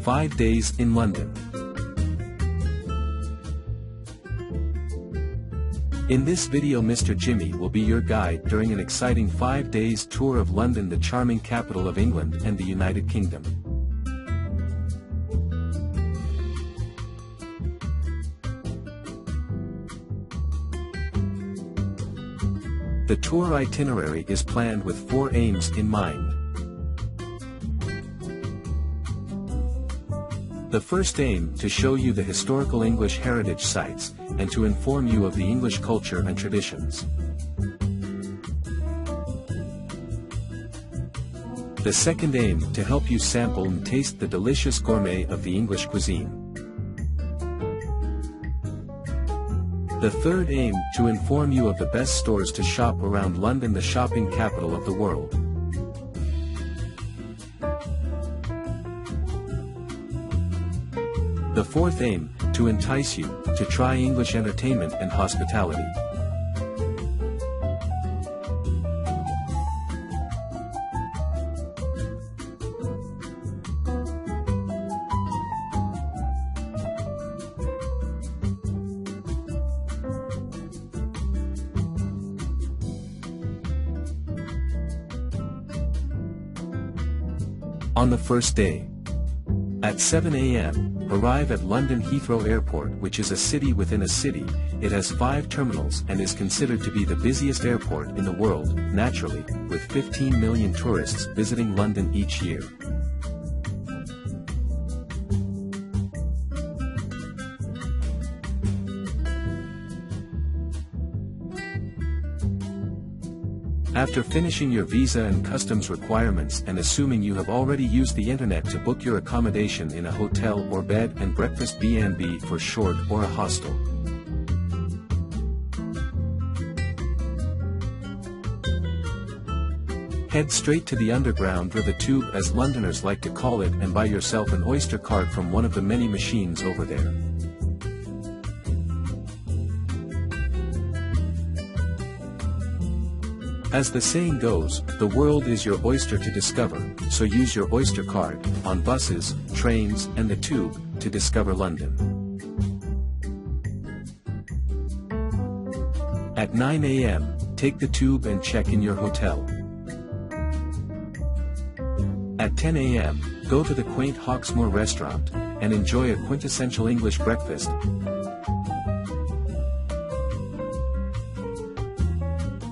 5 Days in London. In this video, Mr. Jimmy will be your guide during an exciting 5 days tour of London, the charming capital of England and the United Kingdom. The tour itinerary is planned with 4 aims in mind. The first aim, to show you the historical English heritage sites, and to inform you of the English culture and traditions. The second aim, to help you sample and taste the delicious gourmet of the English cuisine. The third aim, to inform you of the best stores to shop around London, the shopping capital of the world. The fourth aim, to entice you to try English entertainment and hospitality. On the first day, at 7 a.m., arrive at London Heathrow Airport, which is a city within a city. It has 5 terminals and is considered to be the busiest airport in the world, naturally, with 15 million tourists visiting London each year. After finishing your visa and customs requirements and assuming you have already used the internet to book your accommodation in a hotel or bed and breakfast B&B for short or a hostel. Head straight to the underground, or the tube as Londoners like to call it, and buy yourself an Oyster card from one of the many machines over there. As the saying goes, the world is your oyster to discover, so use your Oyster card, on buses, trains, and the tube, to discover London. At 9 a.m., take the tube and check in your hotel. At 10 a.m., go to the quaint Hawksmoor restaurant, and enjoy a quintessential English breakfast.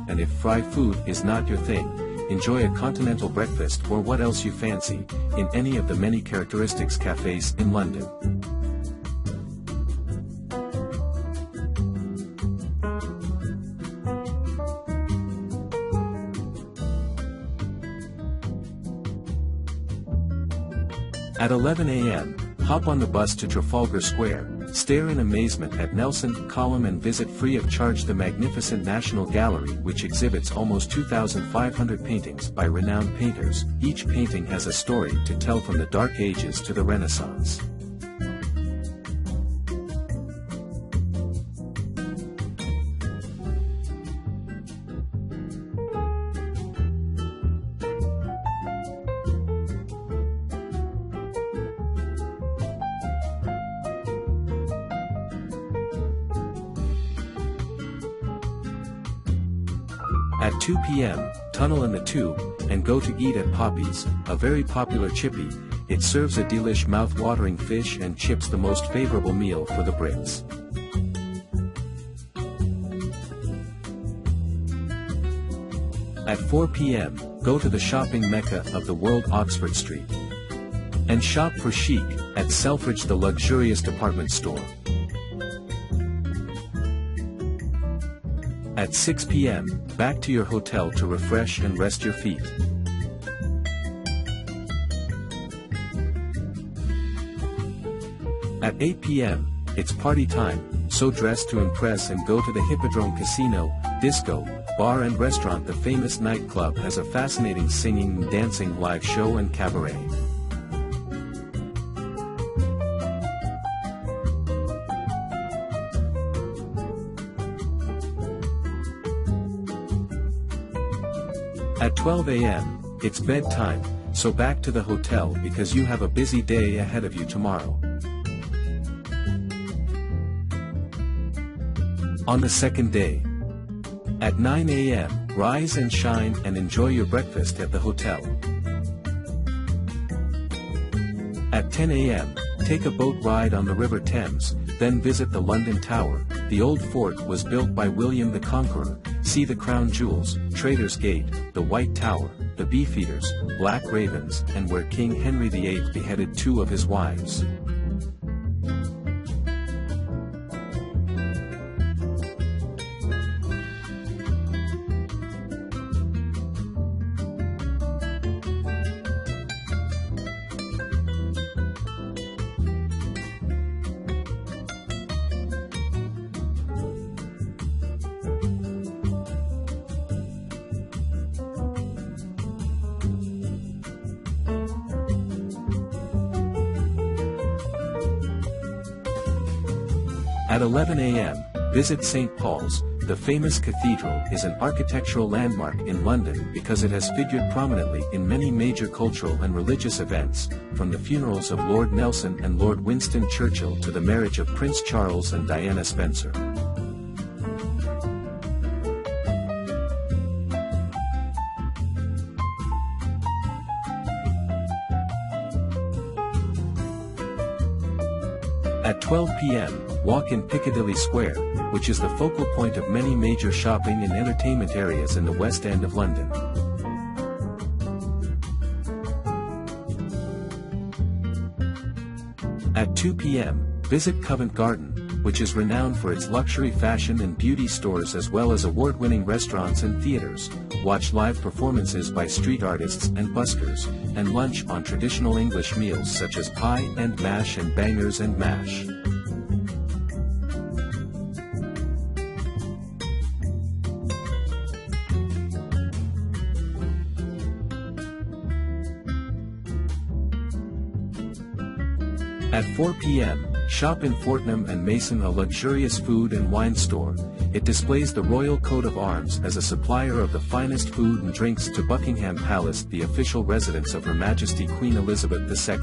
And if fried food is not your thing, enjoy a continental breakfast or what else you fancy, in any of the many characteristics cafes in London. At 11 a.m., hop on the bus to Trafalgar Square, stare in amazement at Nelson Column and visit free of charge the magnificent National Gallery, which exhibits almost 2,500 paintings by renowned painters. Each painting has a story to tell, from the Dark Ages to the Renaissance. At 2 p.m., tunnel in the tube, and go to eat at Poppy's, a very popular chippy. It serves a delish mouth-watering fish and chips, the most favorable meal for the Brits. At 4 p.m., go to the shopping mecca of the world, Oxford Street, and shop for chic at Selfridge, the luxurious department store. At 6 p.m., back to your hotel to refresh and rest your feet. At 8 p.m., it's party time, so dress to impress and go to the Hippodrome Casino, Disco, Bar and Restaurant. The famous nightclub has a fascinating singing and dancing live show and cabaret. At 12 a.m., it's bedtime, so back to the hotel because you have a busy day ahead of you tomorrow. On the second day, at 9 a.m., rise and shine and enjoy your breakfast at the hotel. At 10 a.m., take a boat ride on the River Thames, then visit the London Tower. The old fort was built by William the Conqueror. See the crown jewels, Traitor's Gate, the White Tower, the Beefeaters, Black Ravens, and where King Henry VIII beheaded 2 of his wives. At 11 a.m., visit St. Paul's. The famous cathedral is an architectural landmark in London because it has figured prominently in many major cultural and religious events, from the funerals of Lord Nelson and Lord Winston Churchill to the marriage of Prince Charles and Diana Spencer. At 12 p.m., walk in Piccadilly Square, which is the focal point of many major shopping and entertainment areas in the West End of London. At 2 p.m., visit Covent Garden, which is renowned for its luxury fashion and beauty stores as well as award-winning restaurants and theaters. Watch live performances by street artists and buskers, and lunch on traditional English meals such as pie and mash and bangers and mash. At 4 p.m., shop in Fortnum and Mason, a luxurious food and wine store. It displays the royal coat of arms as a supplier of the finest food and drinks to Buckingham Palace, the official residence of Her Majesty Queen Elizabeth II.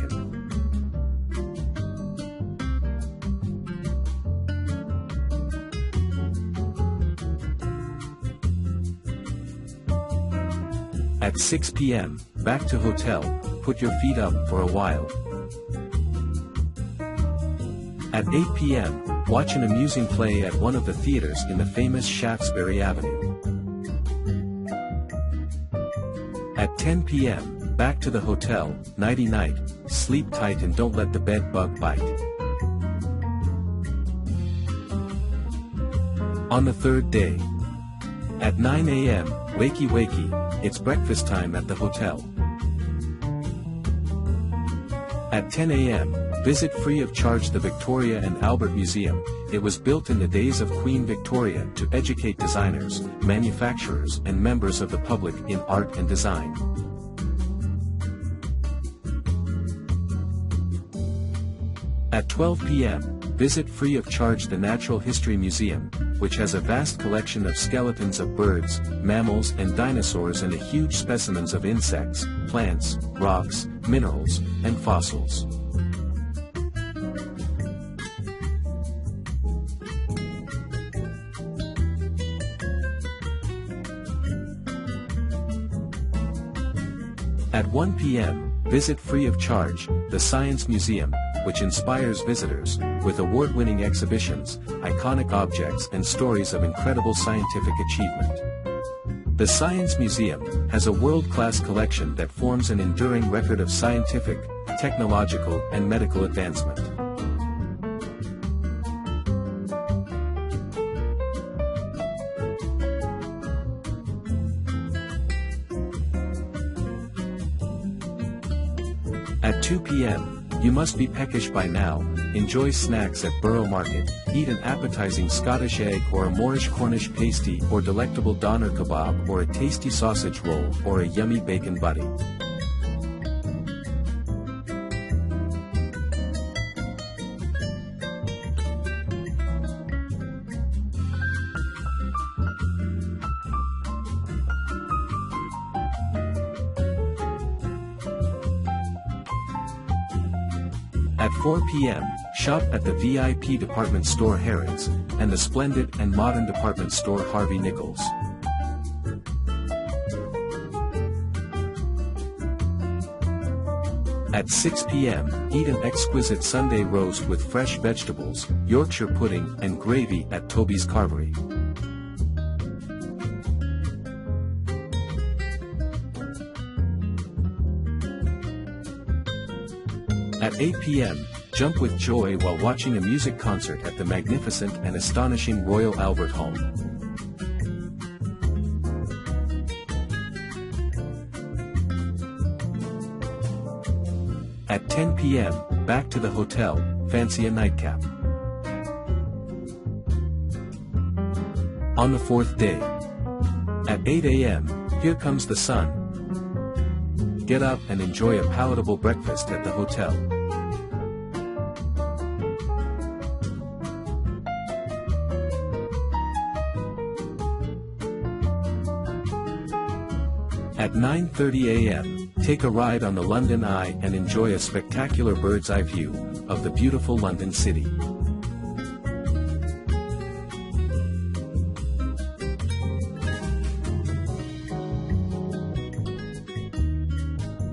At 6 p.m., back to hotel, put your feet up for a while. At 8 p.m., watch an amusing play at one of the theaters in the famous Shaftesbury Avenue. At 10 p.m., back to the hotel, nighty-night, sleep tight and don't let the bed bug bite. On the third day, at 9 a.m., wakey wakey, it's breakfast time at the hotel. At 10 a.m., visit free of charge the Victoria and Albert Museum. It was built in the days of Queen Victoria to educate designers, manufacturers and members of the public in art and design. At 12 p.m., visit free of charge the Natural History Museum, which has a vast collection of skeletons of birds, mammals and dinosaurs and a huge specimens of insects, plants, rocks, minerals, and fossils. At 1 p.m., visit free of charge the Science Museum, which inspires visitors with award-winning exhibitions, iconic objects and stories of incredible scientific achievement. The Science Museum has a world-class collection that forms an enduring record of scientific, technological and medical advancement. At 2 p.m., you must be peckish by now. Enjoy snacks at Borough Market. Eat an appetizing Scottish egg or a Moorish Cornish pasty or delectable doner kebab or a tasty sausage roll or a yummy bacon butty. At 4 p.m., shop at the VIP department store Harrods, and the splendid and modern department store Harvey Nichols. At 6 p.m., eat an exquisite Sunday roast with fresh vegetables, Yorkshire pudding and gravy at Toby's Carvery. At 8 p.m., jump with joy while watching a music concert at the magnificent and astonishing Royal Albert Hall. At 10 p.m., back to the hotel, fancy a nightcap. On the fourth day. At 8 a.m., here comes the sun. Get up and enjoy a palatable breakfast at the hotel. At 9:30 a.m., take a ride on the London Eye and enjoy a spectacular bird's-eye view of the beautiful London city.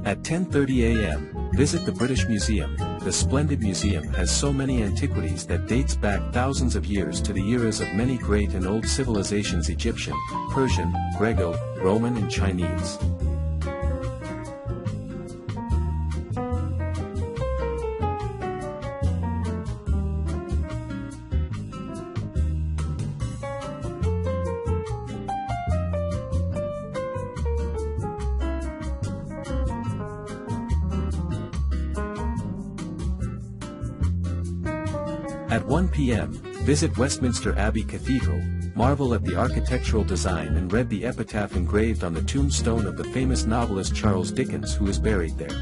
At 10:30 a.m., visit the British Museum. The splendid museum has so many antiquities that dates back thousands of years to the eras of many great and old civilizations: Egyptian, Persian, Greco-Roman and Chinese. At 1 p.m., visit Westminster Abbey Cathedral, marvel at the architectural design and read the epitaph engraved on the tombstone of the famous novelist Charles Dickens, who is buried there.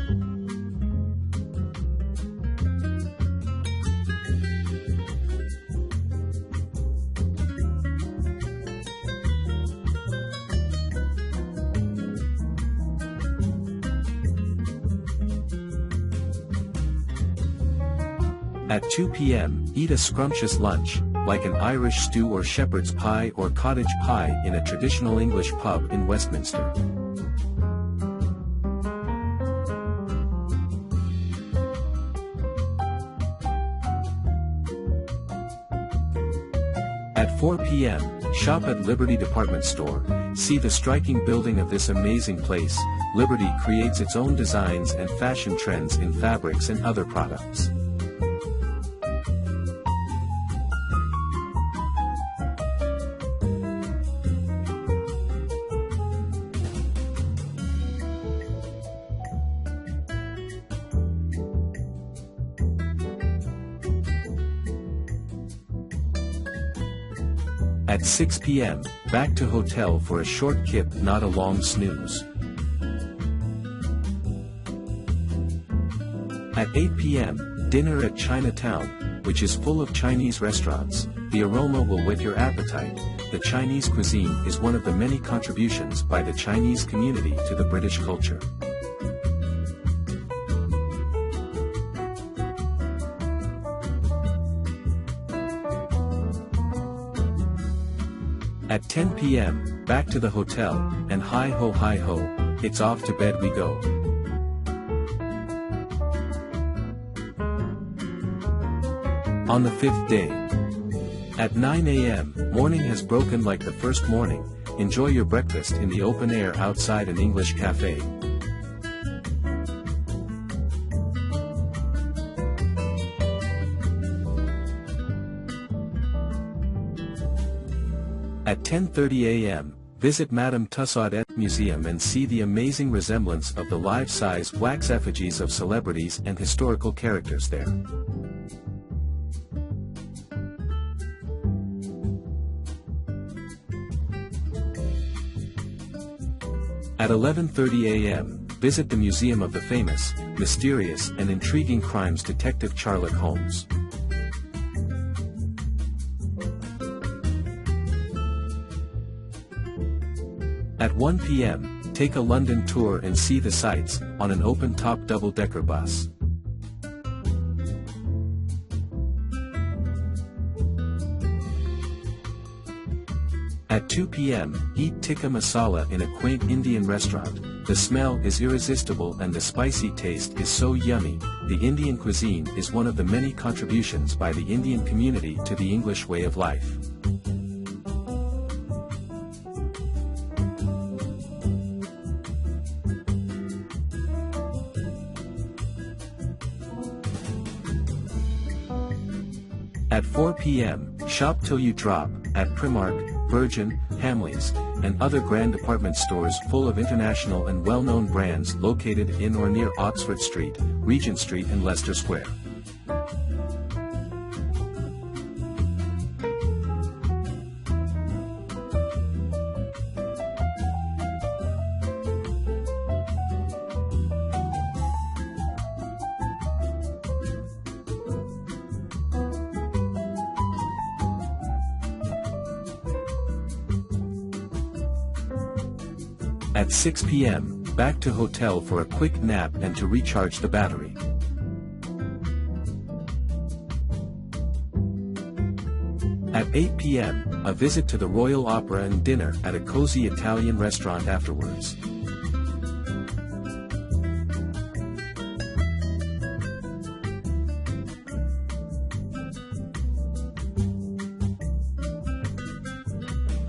At 2 p.m., eat a scrumptious lunch, like an Irish stew or shepherd's pie or cottage pie in a traditional English pub in Westminster. At 4 p.m., shop at Liberty Department Store. See the striking building of this amazing place. Liberty creates its own designs and fashion trends in fabrics and other products. At 6 p.m., back to hotel for a short kip, not a long snooze. At 8 p.m., dinner at Chinatown, which is full of Chinese restaurants. The aroma will whet your appetite. The Chinese cuisine is one of the many contributions by the Chinese community to the British culture. At 10 p.m., back to the hotel, and hi ho, it's off to bed we go. On the fifth day. At 9 a.m., morning has broken like the first morning. Enjoy your breakfast in the open air outside an English cafe. At 10:30 a.m., visit Madame Tussauds Museum and see the amazing resemblance of the life-size wax effigies of celebrities and historical characters there. At 11:30 a.m., visit the Museum of the famous, mysterious and intriguing crimes detective Sherlock Holmes. At 1 p.m., take a London tour and see the sights on an open-top double-decker bus. At 2 p.m., eat tikka masala in a quaint Indian restaurant. The smell is irresistible and the spicy taste is so yummy. The Indian cuisine is one of the many contributions by the Indian community to the English way of life. At 4 p.m., shop till you drop, at Primark, Virgin, Hamleys, and other grand department stores full of international and well-known brands located in or near Oxford Street, Regent Street and Leicester Square. At 6 p.m., back to hotel for a quick nap and to recharge the battery. At 8 p.m., a visit to the Royal Opera and dinner at a cozy Italian restaurant afterwards.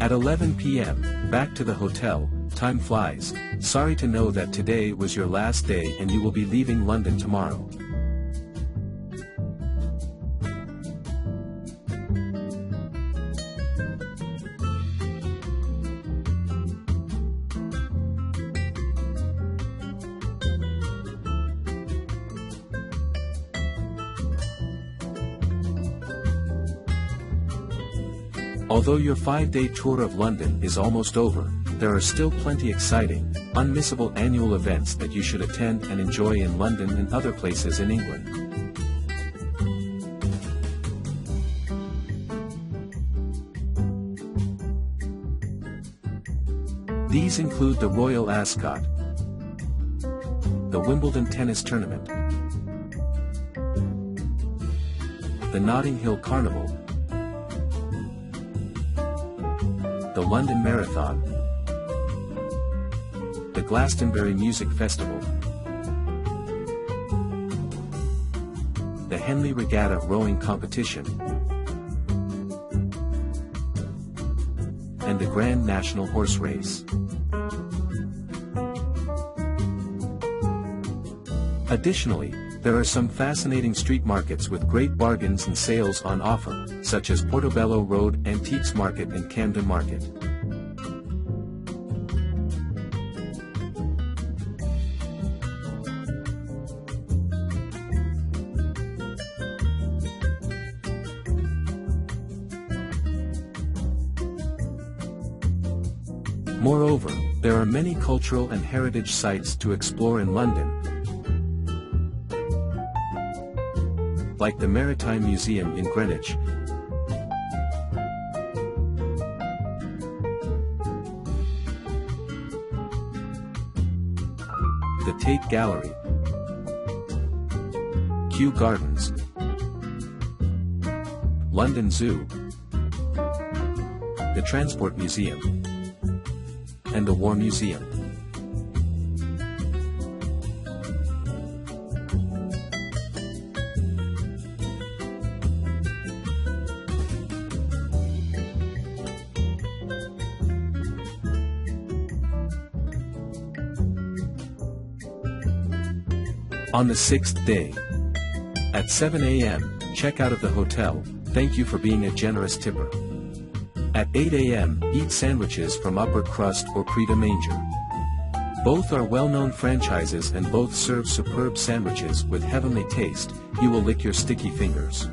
At 11 p.m., back to the hotel. Time flies. Sorry to know that today was your last day and you will be leaving London tomorrow. Although your 5-day tour of London is almost over, there are still plenty exciting, unmissable annual events that you should attend and enjoy in London and other places in England. These include the Royal Ascot, the Wimbledon Tennis Tournament, the Notting Hill Carnival, the London Marathon, the Glastonbury Music Festival, the Henley Regatta Rowing Competition, and the Grand National Horse Race. Additionally, there are some fascinating street markets with great bargains and sales on offer, such as Portobello Road Antiques Market and Camden Market. Moreover, there are many cultural and heritage sites to explore in London, like the Maritime Museum in Greenwich, the Tate Gallery, Kew Gardens, London Zoo, the Transport Museum, and the War Museum. On the 6th day, at 7 a.m., check out of the hotel. Thank you for being a generous tipper. At 8 a.m., eat sandwiches from Upper Crust or Pret a Manger. Both are well-known franchises and both serve superb sandwiches with heavenly taste. You will lick your sticky fingers.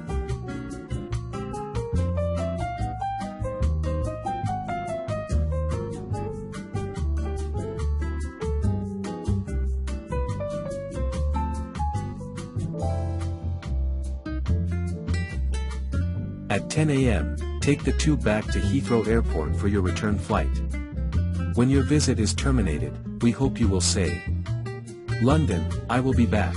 At 10 a.m., take the tube back to Heathrow Airport for your return flight. When your visit is terminated, we hope you will say, "London, I will be back."